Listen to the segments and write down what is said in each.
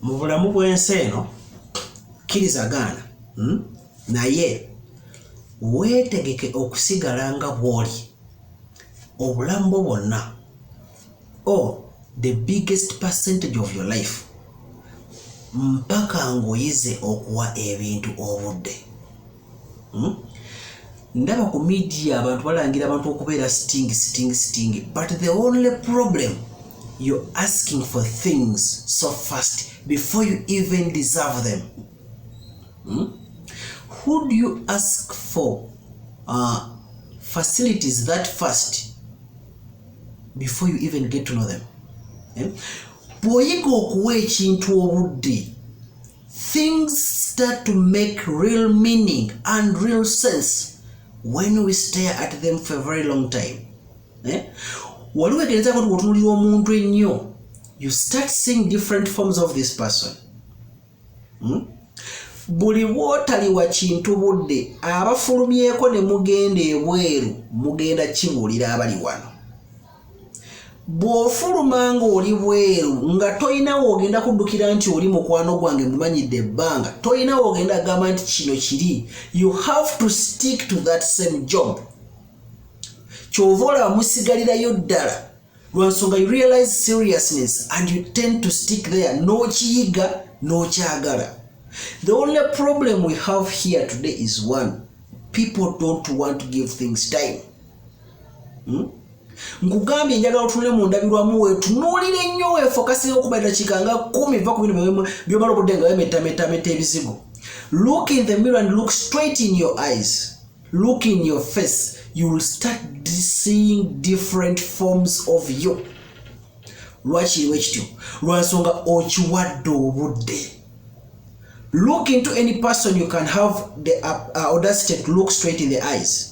mu bulamu bw'ensi eno kirizagana naye weetegeke okusigala nga bw'oli obulamu bwo bwonna or the biggest percentage of your life mpaka ngoyize okuwa ebintu obudde. Ndaba ku media abantu balangira abantu okubeera sting, but the only problem, you're asking for things so fast before you even deserve them. Who do you ask for facilities that fast before you even get to know them? Bw'oyiga okuwa ekintu obudde, things start to make real meaning and real sense when we stare at them for a very long time. Waliwo egereza ko tutunulira omuntu ennyo, you start seeing different forms of this person. Buli bw'otali wa kintu budde abafulumyeko ne mugenda ebweru mugenda kibuulira abali wano. Bw'ofuluma ng'oli bweru nga toyina w'ogenda kuddukira nti oli mukwano gwange mumanyidde ebbanga, toyina w'ogenda agamba nti kino kiri. You have to stick to that same job. Kyova olaba musigalirayo ddala lwa nsonga you realize seriousness and you tend to stick there, n'okiyiga n'okyagala. The only problem we have here today is one: people don't want to give things time. Nkugambye njagala otunule mu ndabirwamu weetunuulire nnyo weefokasire okuba eddakiika nga 10 va ku bino by'omala okudde nga wemetameta ebizigo. Look in the mirror and look straight in your eyes. Look in your face. You will start seeing different forms of you. Lwaki ekityo? Lwa nsonga okiwadde obudde. Look into any person, you can have the audacity to look straight in the eyes.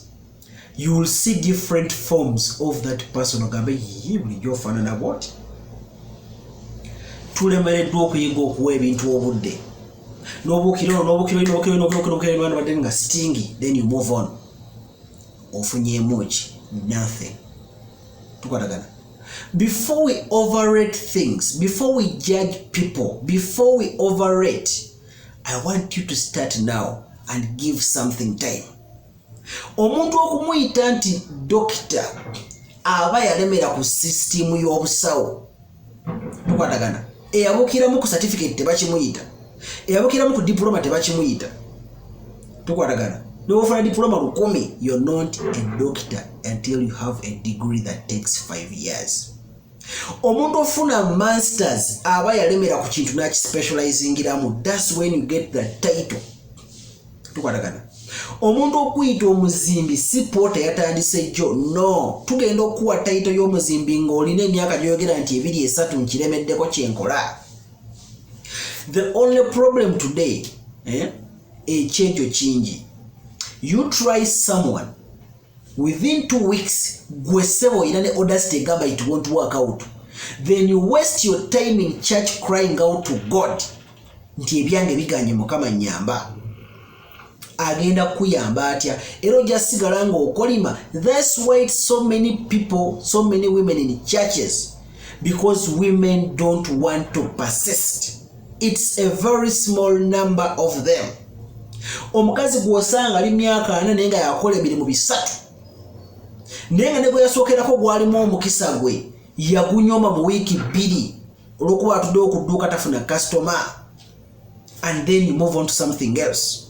You will see different forms of that person. Ogambe bulijjo ofaanana bw'oti. Tulemereddwa okuyiga okuwa ebintu obudde. N'obuukira badde nga stingy, then you move on. Ofunyeemu ki? Nothing. Tukwatagana. Before we overrate things, before we judge people, before we overrate, I want you to start now and give something time. Omuntu okumuyita nti dokita aba yalemera ku system y'obusawo. Tukwatagana. Eyabukiramu ku certificate tebakimuyita. Eyabukiramu ku diploma tebakimuyita. Tukwatagana. N'ofuna diploma 10, you're not a doctor until you have a degree that takes 5 years. Omuntu ofuna masters aba yalemera ku kintu n'akispecializingiramu. That's when you get the title. Tukwatagana. Omuntu okuyita omuzimbi si poota yatandise jjo. No, tugenda okuwa title y'omuzimbi ng'olina emyaka gy'oyogera nti 2-3 nkiremeddeko kyenkola. The only problem today, ekyejo kingi. You try someone within 2 weeks, gwesebo ina ne audacity egamba it won't work out. Then you waste your time in church crying out to God. Nti ebyange biganye Mukama nyamba. Agenda kuyamba atya. Era ojja sigala ng'okolima. That's why so many people, so many women in churches, because women don't want to persist. It's a very small number of them. Omukazi gw'osanga ali myaka 4 naye nga yakola emirimu 3. Naye nga ne gwe yasookerako gwalimu omukisa gwe yagunyoma mu wiiki 2 olw'okuba atudde okudduuka tafuna customer, and then you move on to something else.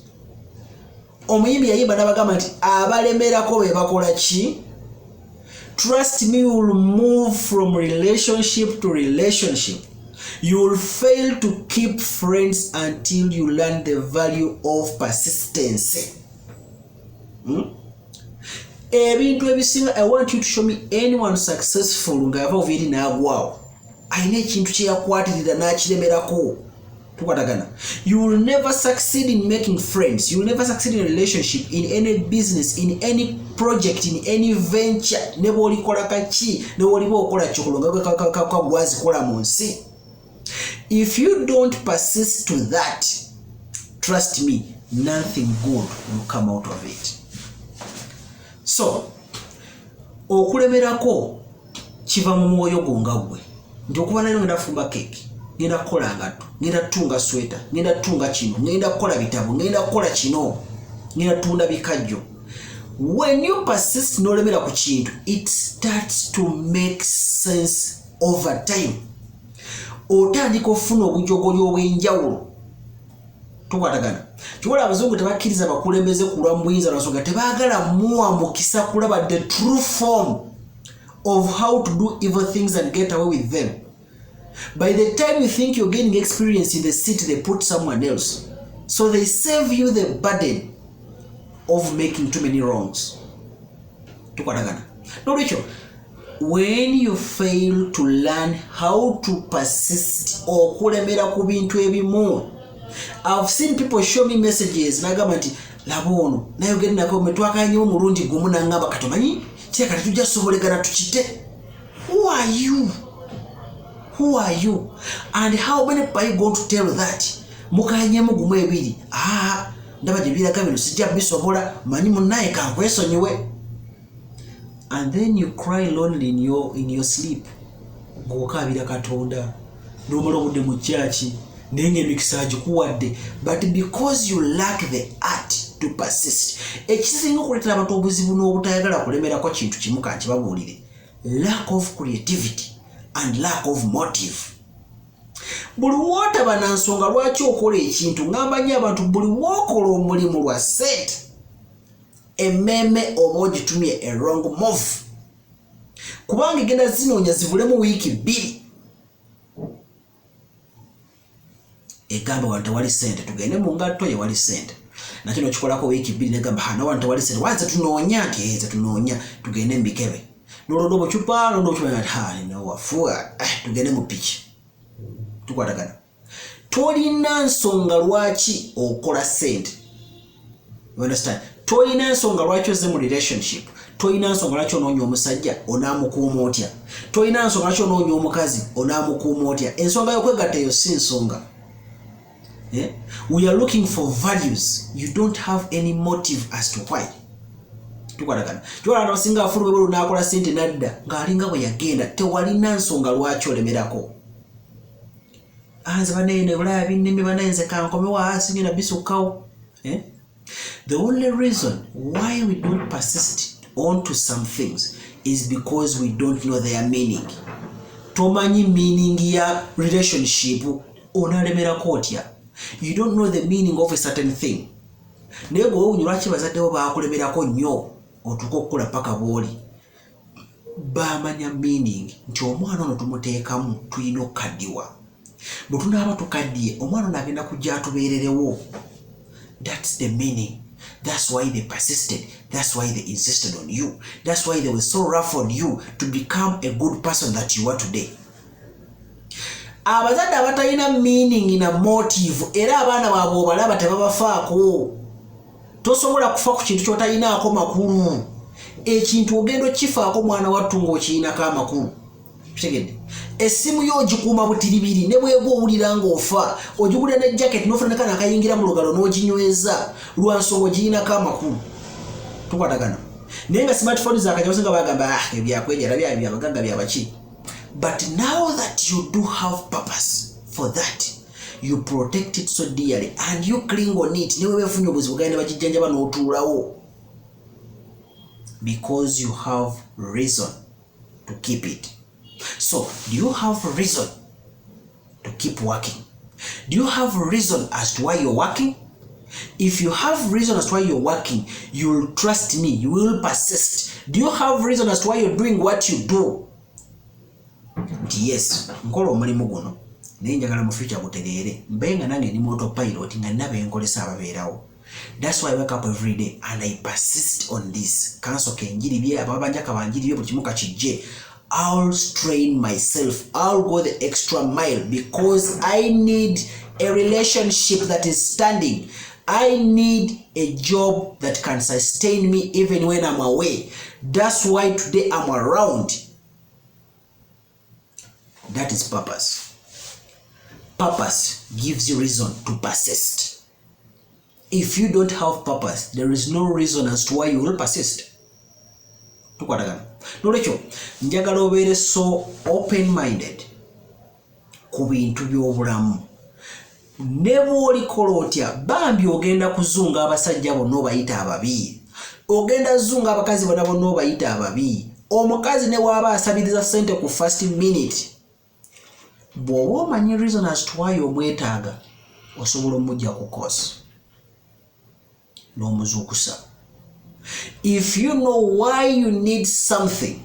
Omuyimbi yayimba n'abagamba nti abalemerako be bakola ki? Trust me, you will move from relationship to relationship. You will fail to keep friends until you learn the value of persistence. Ebintu ebisinga, I want you to show me anyone successful nga yava oviri n'agwawo. Ayina ekintu kye yakwatirira n'akiremerako. Tukwatagana. You will never succeed in making friends. You will never succeed in a relationship, in any business, in any project, in any venture. Ne bw'olikola kaki, ne bw'oliba okola kyokulonga kagwazikola mu nsi. If you don't persist to that, trust me, nothing good will come out of it. So, okulemerako kiva mu mwoyo gwo nga gwe. Nti okuba nayo ngenda fumba cake. ngenda kukola ngatto, ngenda tunga sweater, ngenda tunga kino, ngenda kukola bitabo, ngenda kukola kino, ngenda tunda bikajjo. When you persist n'olemera ku kintu, it starts to make sense over time. Otandika ofuna obujogoli obw'enjawulo. Tukwatagana. Kiwola abazungu tebakkiriza bakulembeze kulwa mu buyinza n'ensonga tebaagala muwa mukisa kulaba the true form of how to do evil things and get away with them. By the time you think you're gaining experience in the city, they put someone else. So they save you the burden of making too many wrongs. Tukwatagana. No, Rachel. When you fail to learn how to persist or kulemera ku bintu ebimu, I've seen people show me messages nagamba nti labono nayogera nako metwakanyewo mulundi gumu nangamba katomanyi kyeka tetujja sobolegana tukite. Who are you? Who are you? And how many people are you going to tell that? Mukanyemu gumu ebiri. Ndaba gye biraga bino sijja bisobola manyi munnaye kankwesonyiwe. And then you cry lonely in your sleep. Ng'okaabira Katonda n'omala obudde mu kyaki nenge emikisa agikuwadde, but because you lack the art to persist. Ekisinga okuleetera abantu obuzibu n'obutayagala kulemerako kintu kimu kankibabuulire, lack of creativity and lack of motive. Buli wotaba na nsonga lwaki okola ekintu, ngamba nnyo abantu buli wokola omulimu lwa sente, emmeme oba ogitumye a wrong move, kubanga egenda zinoonya zivulemu wiiki 2 egamba wante wali sente tugende mu ngatto ye wali sente, nakyo nokikolako wiiki 2 negamba hano wante wali sente waze tunoonya nti tunoonya tugende mbikebe nolondo bucupa londo bucupa no wafua tugende mu piki. Tukwatagana. Tolina nsonga lwaki okola sente. You understand? Tolina nsonga lwaki oze mu relationship. Tolina nsonga lwaki onoonya omusajja onaamukuuma otya. Tolina nsonga lwaki onoonya omukazi onaamukuuma otya. Ensonga y'okwegatta eyo si nsonga. We are looking for values. You don't have any motive as to why. Tukwatagana. Kiwala abasinga afulwe bwe lunakola sente nadda ng'alinga bwe yagenda tewalina nsonga lwaki olemerako. Anze banene bulaya binnimi banenze kankome waasi ngina bisukkawo. The only reason why we don't persist onto some things is because we don't know their meaning. Tomanyi meaning ya relationship onalemerako otya. You don't know the meaning of a certain thing. Naye gwe onyulwaki bazaddewo baakulemerako nnyo otuuka okukola paka bw'oli. Baamanya meaning nti omwana ono tumuteekamu tulina okukaddiwa. Bwe tunaaba tukaddiye omwana ono agenda kujja atubeererewo. That's the meaning. That's why they persisted. That's why they insisted on you. That's why they were so rough on you to become a good person that you are today. Abazadde abatalina meaning na motive era abaana baabwe obalaba tebabafaako. Tosobola kufa ku kintu ky'otalinaako makulu. Ekintu ogenda okifaako mwana wattu ng'okirinako amakulu. Kitegedde. Essimu yo ogikuuma butiribiri ne bw'eba owulira ng'ofa ogigulira ne jacket n'ofuna n'akaana akayingira mu lugalo n'oginyweza lwa nsonga ogirinako amakulu. Tukwatagana. Naye nga smartphone zaakajyabasinga bagamba ebyakwejjera byabagagga byabaki. But now that you do have purpose for that, you protect it so dearly and you cling on it. Newe wefunye obuzibu gayina bagijjanjaba n'otuulawo. Because you have reason to keep it. So, do you have a reason to keep working? Do you have a reason as to why you're working? If you have reason as to why you're working, you will trust me, you will persist. Do you have reason as to why you're doing what you do? Yes, nkola omulimu guno naye njagala mu future gutegeere mbenga nange ndi mu autopilot nga nabe nkolesa ababeerawo. That's why I wake up every day and I persist on this. Kanso kenjiri bye ababanja kabanjiri bye buli kimu kakijje. I'll strain myself. I'll go the extra mile because I need a relationship that is standing. I need a job that can sustain me even when I'm away. That's why today I'm around. That is purpose. Purpose gives you reason to persist. If you don't have purpose, there is no reason as to why you will persist. Tukwatagana. Nolekyo njagala obeere so open-minded ku bintu by'obulamu. Ne bw'olikola otya bambi ogenda kuzunga abasajja bonna obayita ababi, ogenda zunga abakazi bonna obayita ababi. Omukazi ne waba asabiriza ssente ku first minute, bw'oba omanyi reason as to why omwetaaga, osobola omujja ku kosi n'omuzuukusa. If you know why you need something,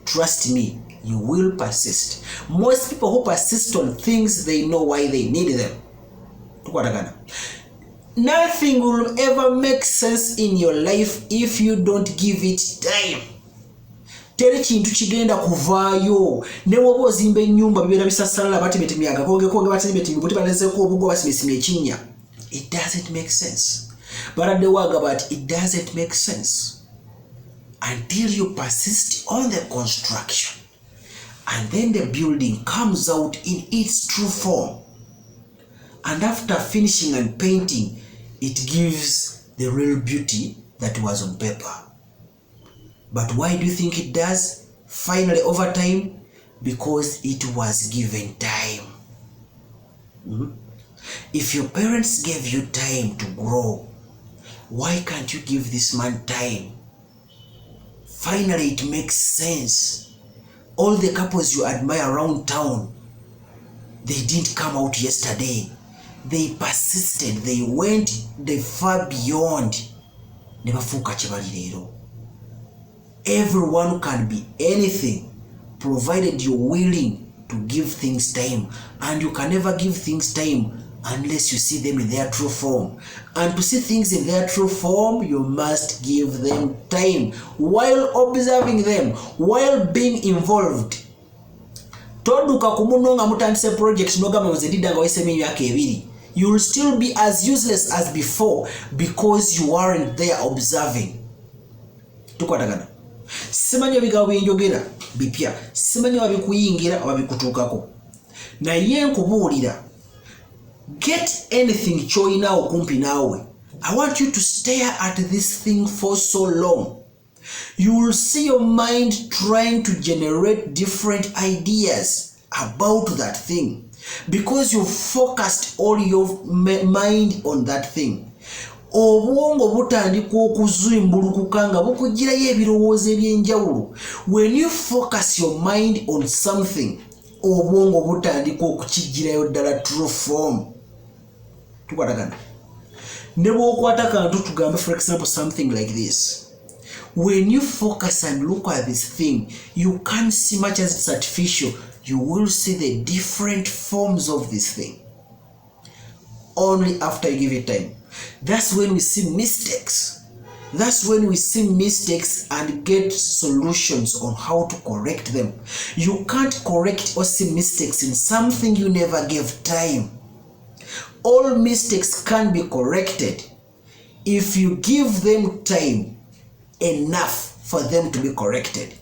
trust me, you will persist. Most people who persist on things, they know why they need them. Nothing will ever make sense in your life if you don't give it time. Teri kintu kigenda kuvaayo ne woba ozimba ennyumba bibeera bisasalala batimeti myaga konge batimeti buti balezeko obugo basimesimye ekinnya. It doesn't make sense. But the word about it doesn't make sense until you persist on the construction, and then the building comes out in its true form. And after finishing and painting, it gives the real beauty that was on paper. But why do you think it does? Finally, over time, because it was given time. If your parents gave you time to grow, why can't you give this man time? Finally, it makes sense. All the couples you admire around town, they didn't come out yesterday. They persisted. They went the far beyond. Nebafuuka kye bali leero. Everyone can be anything, provided you're willing to give things time. And you can never give things time unless you see them in their true form. And to see things in their true form, you must give them time while observing them, while being involved. Toduka kumunonga mutandise project nogama muzedida nga waisemi yake ebiri. You will still be as useless as before because you aren't there observing. Tukwatagana. Simanyi ebigambo byenjogera bipya, simanyi wabikuyingira wabikutuukako. Naye nkubuulira, get anything choyinaawo kumpi naawe. I want you to stare at this thing for so long. You will see your mind trying to generate different ideas about that thing because you focused all your mind on that thing. Obwongo butandika okuzimbulukuka nga bukugirayo ebirowoozo ebyenjawulo. When you focus your mind on something, obwongo butandika okukigirayo ddala true form. Tukwatagana. Ne bw'okwata kantu tugambe for example something like this. When you focus and look at this thing, you can't see much as it's artificial. You will see the different forms of this thing. Only after you give it time. That's when we see mistakes. That's when we see mistakes and get solutions on how to correct them. You can't correct or see mistakes in something you never gave time. All mistakes can be corrected if you give them time enough for them to be corrected.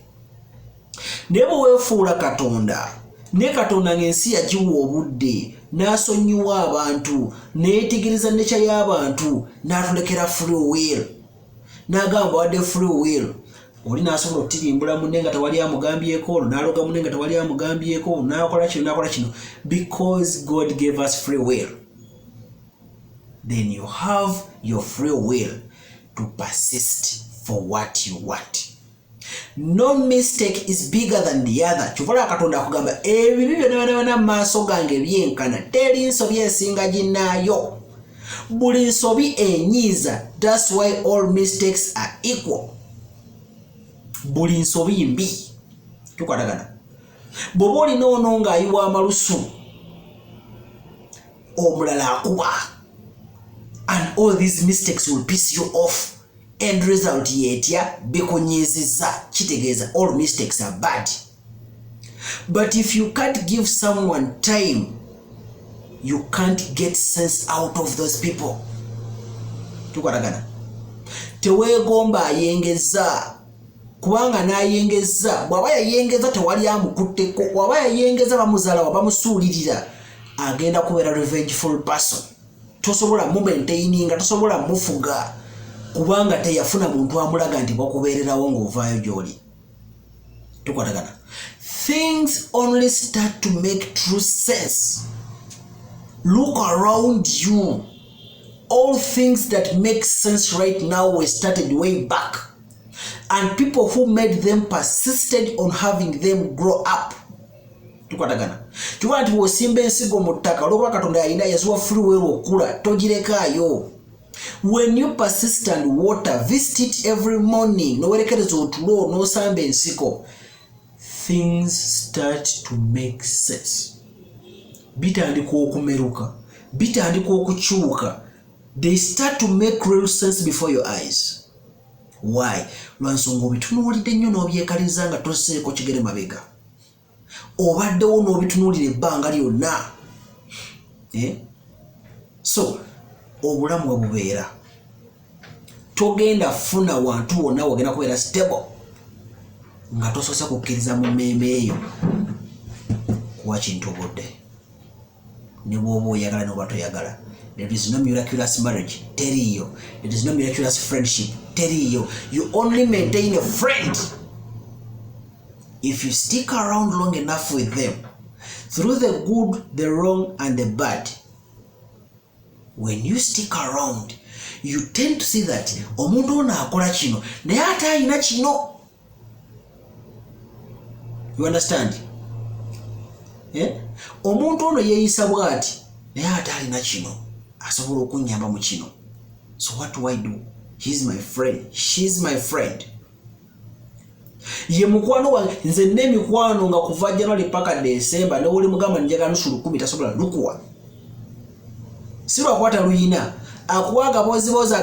Nebo wefuula Katonda, ne Katonda ng'ensi yagiwa obudde, n'asonyiwa abantu, neetegereza nature y'abantu, n'atulekera free will. N'agamba wadde free will. Oli n'asobola okutirimbula munne nga tewali amugambyeko, n'aloga munne nga tewali amugambyeko, n'akola kino. Because God gave us free will. Then you have your free will to persist for what you want. No mistake is bigger than the other. Chuvala Katonda kugamba ebibi byonna maaso gange byenkana, teri nsobi esinga ginaayo, buli nsobi enyiiza. That's why all mistakes are equal. Buli nsobi mbi. Tukwatagana. Bw'oba olina ono ng'ayiwa amalusu, omulala akuba, and all these mistakes will piss you off. End result yetya bikunyiziza, kitegeeza all mistakes are bad. But if you can't give someone time, you can't get sense out of those people. Tukwatagana. Teweegomba ayengeza, kubanga n'ayengeza, bw'aba yayengeza tewali amukutteko, bw'aba yayengeza bamuzaala bamusuulirira, agenda kubeera revengeful person. Tosobola mumaintaininga, tosobola mufuga, kubanga teyafuna muntu amulaga nti bakubeererawo ng'ovaayo gy'oli. Tukwatagana. things only start to make true sense. Look around you. All things that make sense right now were started way back. And people who made them persisted on having them grow up. Tukwatagana. Chikuwa nti wosimbe ensigo mu ttaka olwokuba Katonda yalina yazuwa free will okula togirekayo. When you persist and water, visit it every morning, nowerekereza otulo n'osamba ensiko, things start to make sense. Bitandika okumeruka, bitandika okukyuka. They start to make real sense before your eyes. Why? Lwansonga obitunuulidde nnyo n'obyekaliza nga toseeko kigere mabega. Obaddewo n'obitunuulira ebbanga lyonna. So, obulamu bwebubeera. Togenda funa wantu wonna wagenda kubeera stable nga tosoose kukkiriza mu mmeeme eyo kuwa kintu obudde. Ne bw'oba oyagala n'oba toyagala. There is no miraculous marriage. Teriyo. There is no miraculous friendship. Teriyo. You only maintain a friend if you stick around long enough with them. Through the good, the wrong, and the bad. When you stick around, you tend to see that omuntu ono akola kino naye ate alina kino. You understand? Omuntu ono yeeyisa bw'ati naye ate alina kino asobola okunnyamba mu kino. So what do I do? He's my friend. She's my friend. Ye mukwano wange nze n'emikwano nga kuva January paka December ne uli mugamba njagala nusu 10 tasobola lukuwa. Si lwakwata luyina akuwa agabozibozi.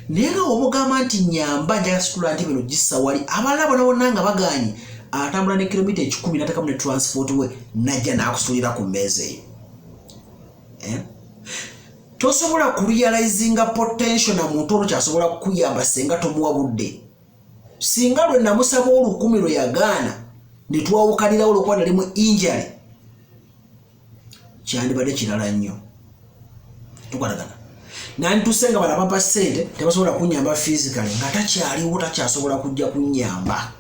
Naye nga omugamba nti nyamba njagala situla nti bino gissa wali abalala bonna nga baganye atambula ne kilomita 10 n'atekamu ne transport we najja n'akusulira ku mmeeza eyo. Tosobola kurealizinga potential na muntu ono kyasobola kukuyamba senga tomuwa budde. Singa lwe namusaba 10 lwe yagaana ne twawukanirawo olwokuba nali mu injury, kyandibadde kirala nnyo. Tukwatagana. Nantusenga balabapa ssente tebasobola kunnyamba physically nga takyaliwo takyasobola kujja kunnyamba.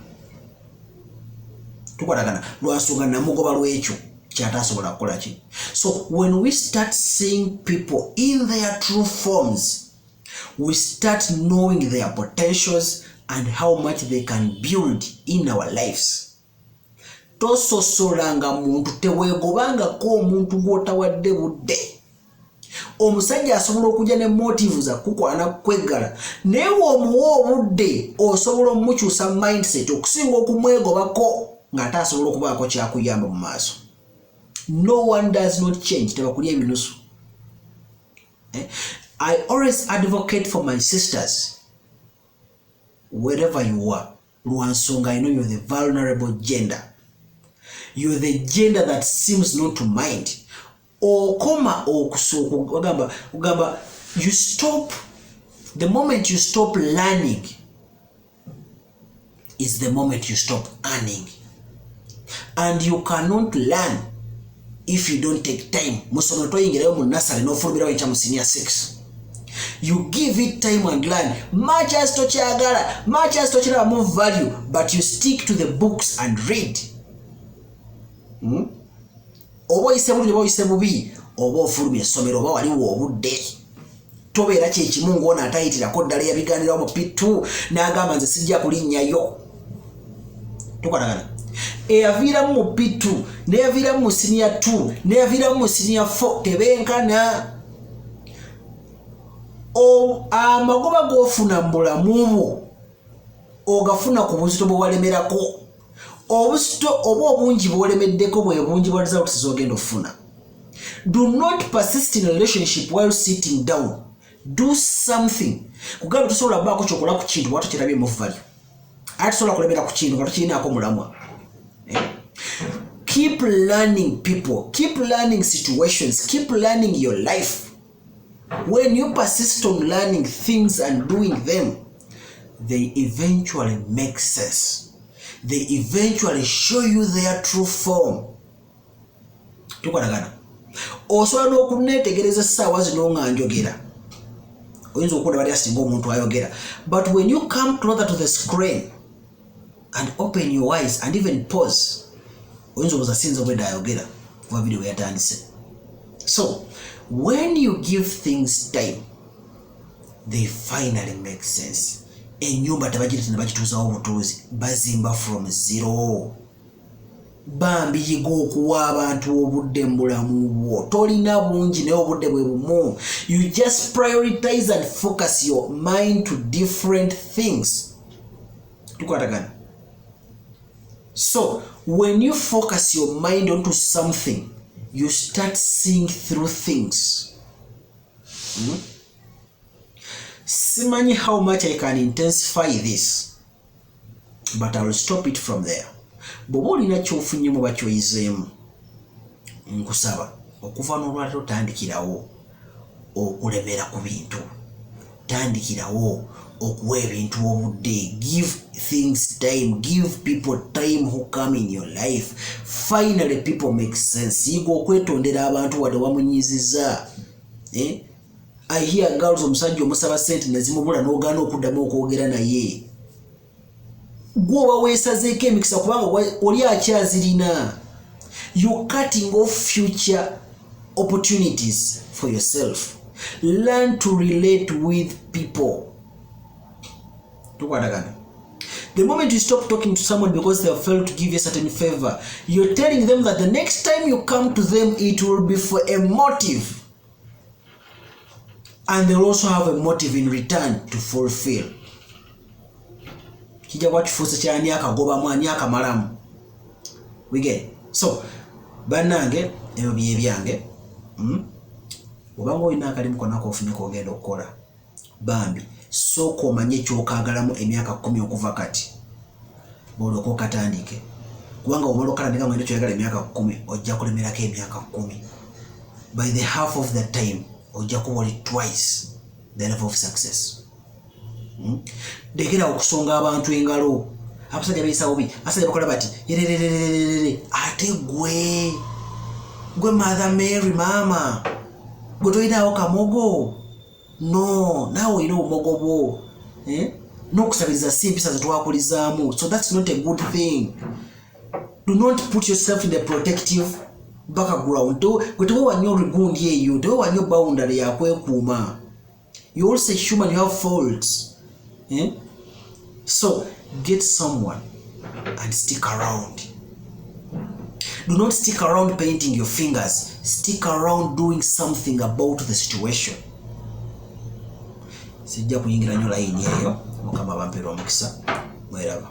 Tukwatagana. Lwansonga namugoba lw'ekyo kyatasobola kukola ki. So when we start seeing people in their true forms, we start knowing their potentials and how much they can build in our lives. Tososolanga muntu teweegobangako omuntu gw'otawadde budde. Omusajja asobola okujja ne motives akukwana kweggala naye omuwa obudde osobola omukyusa mindset okusinga okumwegobako ng'ate asobola okubaako kyakuyamba mu maaso. No one does not change. Tebakulya ebinusu. I always advocate for my sisters. Wherever you are, Lwansonga, I know you're the vulnerable gender. You're the gender that seems not to mind. Okoma okusoko ugamba you stop. The moment you stop learning is the moment you stop earning. And you cannot learn if you don't take time. Musono toyingirayo mu nursery no fulubirawo ekya mu senior 6. You give it time and learn. Much as tokyagala, much as tokyagala more value, but you stick to the books and read. Oba oyise bulungi oba oyise bubi oba ofulumya essomero oba waliwo obudde. Tobeera kyekimu ng'ono atayitirako ddala yabiganirawo mu P2 n'agamba nze sijja kulinnyayo. Tukwatagana. Eyaviiramu mu P2 neyaviiramu mu senior 2 neyaviiramu mu senior 4 tebenkana. Amagoba g'ofuna mu bulamu bwo ogafuna ku buzito bwe walemerako. Obuzito oba obungi bw'olemeddeko bwe bungi bwa results z'ogenda ofuna. Do not persist in a relationship while sitting down. Do something. Kugamba tosobola baako kyokola ku kintu bwatu kirabye mu value. Ate tosobola kulemera ku kintu nga tokirinaako mulamwa. Keep learning people. Keep learning situations. Keep learning your life. When you persist on learning things and doing them, they eventually make sense. They eventually show you their true form. Tukwatagana. Osobola n'okuneetegereza essaawa zino nga njogera. Oyinza okuwona bali asinga omuntu ayogera. But when you come closer to the screen, and open your eyes and even pause. Oyinza obuza sinza obwedda ayogera kuba video yatandise. So when you give things time, they finally make sense. Enyumba tabagirita ne bagituuzawo obutuuzi, bazimba from zero. Bambi yiga okuwa abantu obudde mu bulamu bwo. Tolina bungi naye obudde bwe bumu. You just prioritize and focus your mind to different things. Tukwatagana. So when you focus your mind onto something, you start seeing through things. Simanyi how much I can intensify this, but I will stop it from there. Bw'oba olina kyofunyemu bakyoyizeemu, nkusaba okuva n'olwaliro tandikirawo okulemera ku bintu. Tandikirawo okuwa ebintu obudde. Give things time. Give people time who come in your life. Finally people make sense. Yiga okwetondera abantu wadde wamunyiziza. I hear girls omusajja omusaba sente nezimubula n'ogaana okuddamu okwogera naye. Gwe oba weesazeeko emikisa kubanga oli akyazirina. You're cutting off future opportunities for yourself. Learn to relate with people. The moment you stop talking to someone because they have failed to give you a certain favor, you're telling them that the next time you come to them, it will be for a motive. And they'll also have a motive in return to fulfill. Kijja kwakifuusa kyani akagobamu ani akamalamu. We get. So, bannange ebyo bye byange. Obanga olina akalimu konna k'ofunye k'ogenda okukola, bambi sooka omanye ekyokaagalamu emyaka 10 okuva kati. Bw'olyoka okatandike. Kubanga omala okalandika ng'enda kyoyagala emyaka 10, ojja kulemerako emyaka 10. By the half of the time, ojja kuba oli twice the level of success. Dekera okusonga abantu engalo. Abasajja beesawo bi. Abasajja bakola bati. Ate gwe Mother Mary mama. Gwe toyinaawo kamogo. No, naawe olina obumogo bwo. N'okusabiriza si empisa zetwakulizaamu. So that's not a good thing. Do not put yourself in the protective background. Gwe teweewa nnyo oligundi eyo. Teweewa nnyo boundary yakwekuuma. You're also human, you have faults. So get someone and stick around. Do not stick around painting your fingers. Stick around doing something about the situation. Sijja kuyingira nnyo layini eyo. Mukama bampeerwa omukisa. Mweraba.